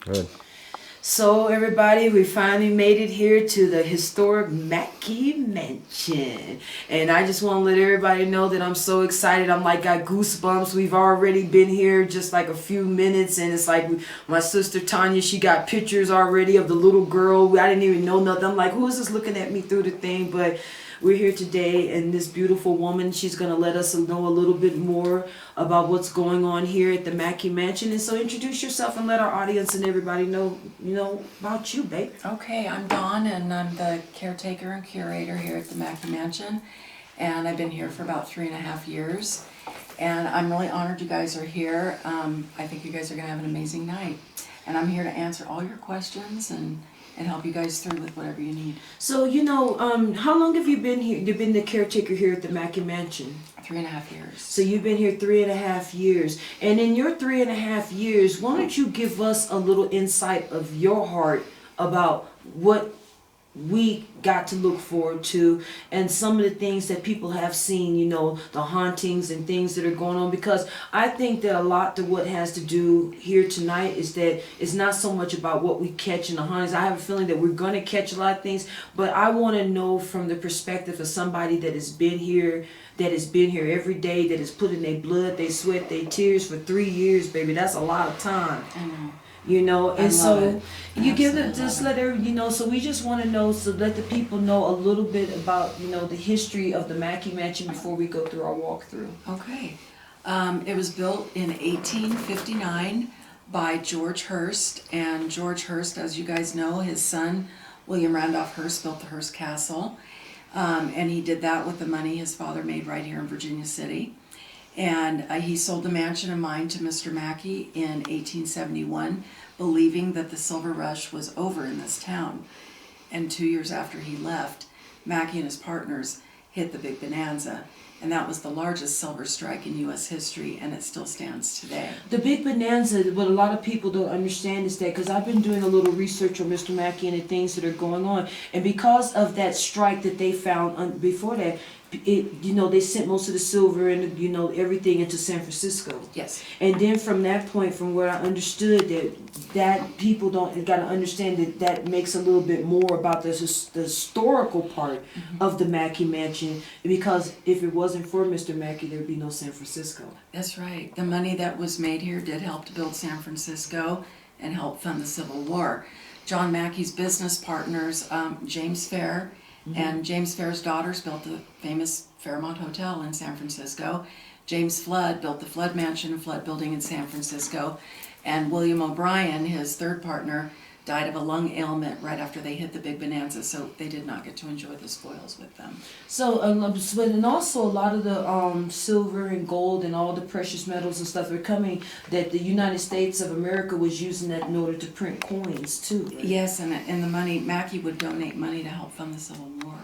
Good. So everybody, we finally made it here to the historic Mackay Mansion. And I just want to let everybody know that I'm so excited. I'm like got goosebumps. We've already been here just like a few minutes, and it's like my sister Tanya, she got pictures already of the little girl. I didn't even know nothing. I'm like, who is this looking at me through the thing? But we're here today, and this beautiful woman, she's going to let us know a little bit more about what's going on here at the Mackay Mansion. And so introduce yourself and let our audience and everybody know, about you, babe. Okay, I'm Dawn, and I'm the caretaker and curator here at the Mackay Mansion. And I've been here for about 3.5 years. And I'm really honored you guys are here. I think you guys are going to have an amazing night. And I'm here to answer all your questions and help you guys through with whatever you need. So, how long have you been here? You've been the caretaker here at the Mackay Mansion? 3.5 years. So you've been here 3.5 years. And in your 3.5 years, why don't you give us a little insight of your heart about what we got to look forward to and some of the things that people have seen, the hauntings and things that are going on, because I think that a lot to what has to do here tonight is that it's not so much about what we catch in the hauntings. I have a feeling that we're going to catch a lot of things, but I want to know from the perspective of somebody that has been here every day, that has put in their blood, they sweat, they tears for 3 years, baby. That's a lot of time. I know. And so you give it, Absolutely just let her, so we just want to know, so let the people know a little bit about, the history of the Mackay Mansion before we go through our walkthrough. Okay. It was built in 1859 by George Hurst, and George Hurst, as you guys know, his son, William Randolph Hearst, built the Hearst Castle, and he did that with the money his father made right here in Virginia City. And he sold the mansion and mine to Mr. Mackay in 1871, believing that the silver rush was over in this town. And 2 years after he left, Mackay and his partners hit the big bonanza. And that was the largest silver strike in U.S. history, and it still stands today. The big bonanza, what a lot of people don't understand is that, because I've been doing a little research on Mr. Mackay and the things that are going on, and because of that strike that they found before that, they sent most of the silver and everything into San Francisco. Yes. And then from that point, from where I understood that people got to understand that makes a little bit more about the historical part of the Mackay Mansion, because if it wasn't for Mr. Mackay, there would be no San Francisco. That's right. The money that was made here did help to build San Francisco and help fund the Civil War. John Mackay's business partners, James Fair, and James Fair's daughters built the famous Fairmont Hotel in San Francisco. James Flood built the Flood Mansion and Flood Building in San Francisco. And William O'Brien, his third partner, died of a lung ailment right after they hit the big bonanza, so they did not get to enjoy the spoils with them. So, and also a lot of the silver and gold and all the precious metals and stuff are coming, that the United States of America was using that in order to print coins too, right? Yes, and the money, Mackay would donate money to help fund the Civil War.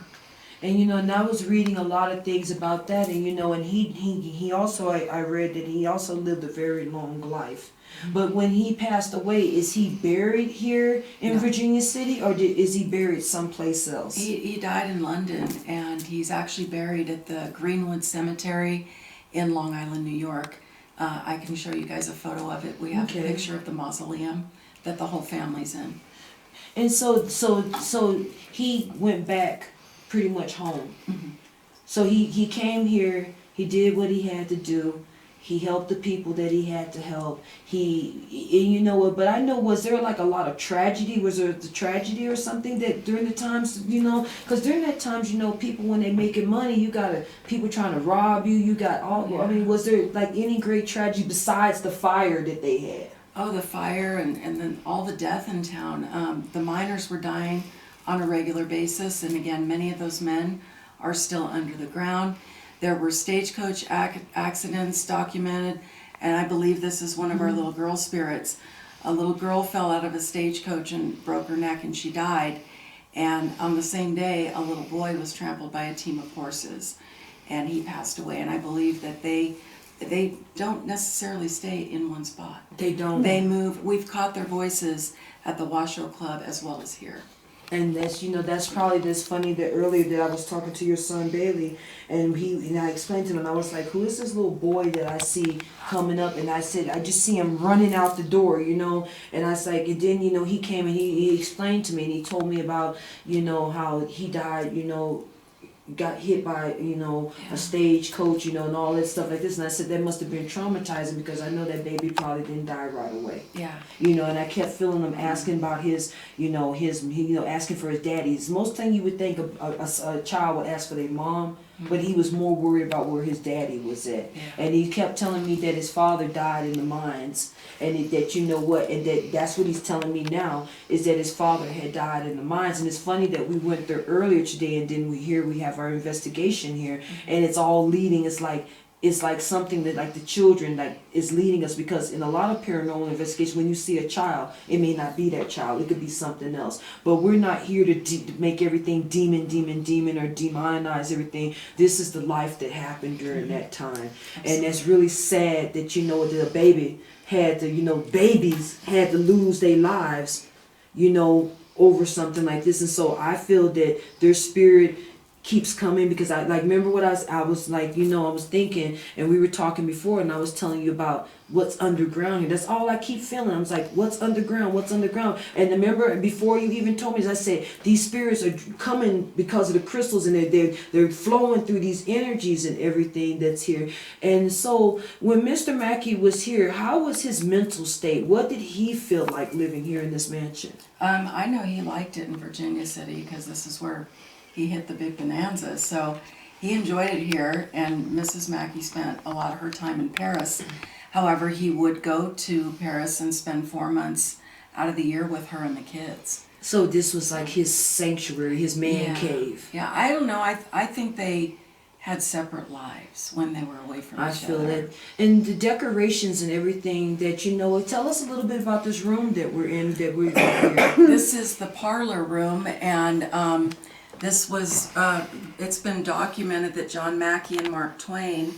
And and I was reading a lot of things about that, and and he also, I read that he also lived a very long life. But when he passed away, is he buried here in Virginia City, or is he buried someplace else? He died in London, and he's actually buried at the Greenwood Cemetery in Long Island, New York. I can show you guys a photo of it. We have a picture of the mausoleum that the whole family's in. And so he went back pretty much home. So he came here, he did what he had to do. He helped the people that he had to help. But I know, was there like a lot of tragedy? Was there the tragedy or something that during the times, because during that times, people, when they making money, you got people trying to rob you. You got all, I mean, was there like any great tragedy besides the fire that they had? Oh, the fire and then all the death in town. The miners were dying on a regular basis, and again, many of those men are still under the ground. There were stagecoach accidents documented, and I believe this is one of our little girl spirits. A little girl fell out of a stagecoach and broke her neck, and she died. And on the same day, a little boy was trampled by a team of horses, and he passed away. And I believe that they don't necessarily stay in one spot. They don't. They move. We've caught their voices at the Washoe Club as well as here. And that's, that's probably this funny that earlier that I was talking to your son Bailey, and I explained to him, I was like, who is this little boy that I see coming up? And I said, I just see him running out the door, and I was like, and then, he came and he explained to me, and he told me about, how he died, got hit by, a stagecoach, and all that stuff like this. And I said, that must have been traumatizing, because I know that baby probably didn't die right away. Yeah. And I kept feeling him asking about his, asking for his daddy. It's most thing you would think a child would ask for their mom, but he was more worried about where his daddy was at. Yeah. And he kept telling me that his father died in the mines, and that and that's what he's telling me now, is that his father had died in the mines. And it's funny that we went there earlier today, and then we have our investigation here, and it's all leading. It's like something that, like, the children, like, is leading us, because in a lot of paranormal investigation, when you see a child, it may not be that child, it could be something else. But we're not here to make everything demon, or demonize everything. This is the life that happened during that time. And that's really sad that, that a baby had to, babies had to lose their lives, over something like this. And so I feel that their spirit keeps coming, because I remember what I was like, I was thinking, and we were talking before, and I was telling you about what's underground here. That's all I keep feeling. I was like, what's underground? And remember, before you even told me, as I said, these spirits are coming because of the crystals, and they're flowing through these energies and everything that's here. And so when Mr. Mackay was here, how was his mental state? What did he feel like living here in this mansion? I know he liked it in Virginia City, because this is where he hit the big bonanza. So he enjoyed it here, and Mrs. Mackay spent a lot of her time in Paris. However, he would go to Paris and spend 4 months out of the year with her and the kids. So this was like his sanctuary, his man cave. Yeah, I don't know. I think they had separate lives when they were away from each other. I feel that. And the decorations and everything that, tell us a little bit about this room that we're in, that we're here. This is the parlor room, and this was, it's been documented that John Mackay and Mark Twain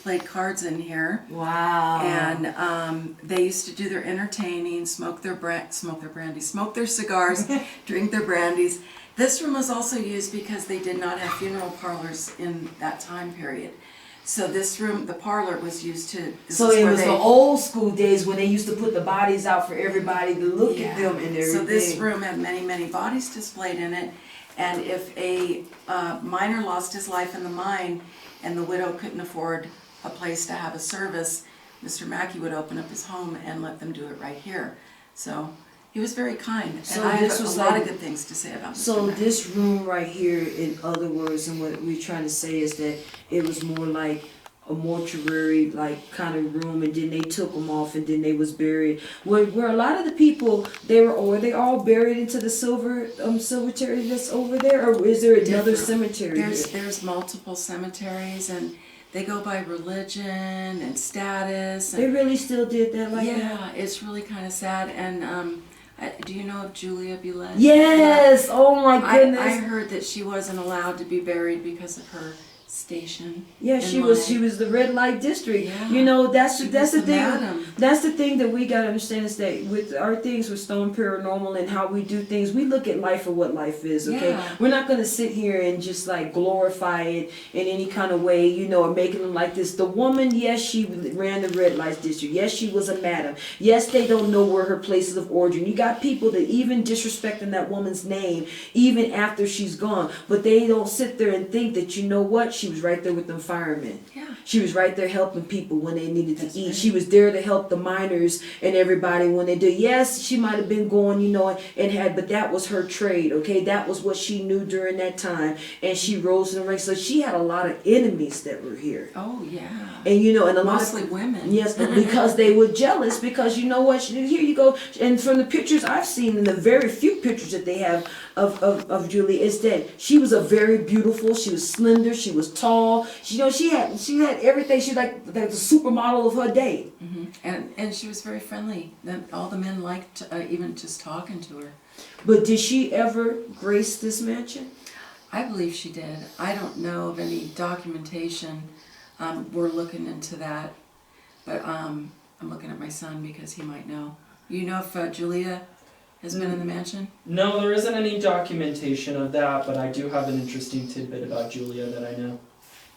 played cards in here. Wow. And they used to do their entertaining, smoke their cigars, drink their brandies. This room was also used because they did not have funeral parlors in that time period. So this room, the parlor, was used to... So it was the old school days when they used to put the bodies out for everybody to look at them and everything. So this room had many, many bodies displayed in it. And if a miner lost his life in the mine and the widow couldn't afford a place to have a service, Mr. Mackay would open up his home and let them do it right here. So he was very kind. So and I have this was a lot of good things to say about Mr. So Mackay. this room right here, in other words, and what we're trying to say is that it was more like a mortuary like kind of room, and then they took them off, and then they was buried. Where a lot of the people, were they all buried into the cemetery that's over there, or is there another cemetery? There's multiple cemeteries, and they go by religion and status. And they really still did that like that? Yeah, it's really kind of sad. And do you know of Julia Bulette? Yes. Yeah. Oh my goodness. I heard that she wasn't allowed to be buried because of her station. Yeah, she was the red light district. Yeah. That's the thing. Madam. That's the thing that we gotta understand, is that with our things with Stone Paranormal and how we do things, we look at life for what life is. Okay, Yeah. we're not gonna sit here and just like glorify it in any kind of way, or making them like this. The woman, yes, she ran the red light district. Yes, she was a madam. Yes, they don't know where her places of origin. You got people that even disrespecting that woman's name even after she's gone, but they don't sit there and think that, what, she was right there with them firemen. Yeah. She was right there helping people when they needed to eat. Right. She was there to help the miners and everybody when they did. Yes, she might have been going, but that was her trade, okay? That was what she knew during that time. And she rose in the ranks. So she had a lot of enemies that were here. Oh, yeah. And, and a lot mostly women. Yes, but because they were jealous, because you know what? Here you go. And from the pictures I've seen, and the very few pictures that they have of Julie, is that she was a very beautiful, she was slender, she was tall. She had everything. She was like the supermodel of her day. Mm-hmm. And she was very friendly. All the men liked even just talking to her. But did she ever grace this mansion? I believe she did. I don't know of any documentation. We're looking into that. But I'm looking at my son because he might know. You know if Julia has been in the mansion? No, there isn't any documentation of that, but I do have an interesting tidbit about Julia that I know.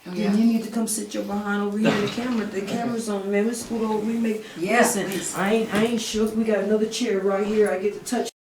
Oh, Then you need to come sit your behind over here in the camera. The camera's on, man. We scoot over. We make. Yeah, Listen, please. I ain't shook. We got another chair right here. I get to touch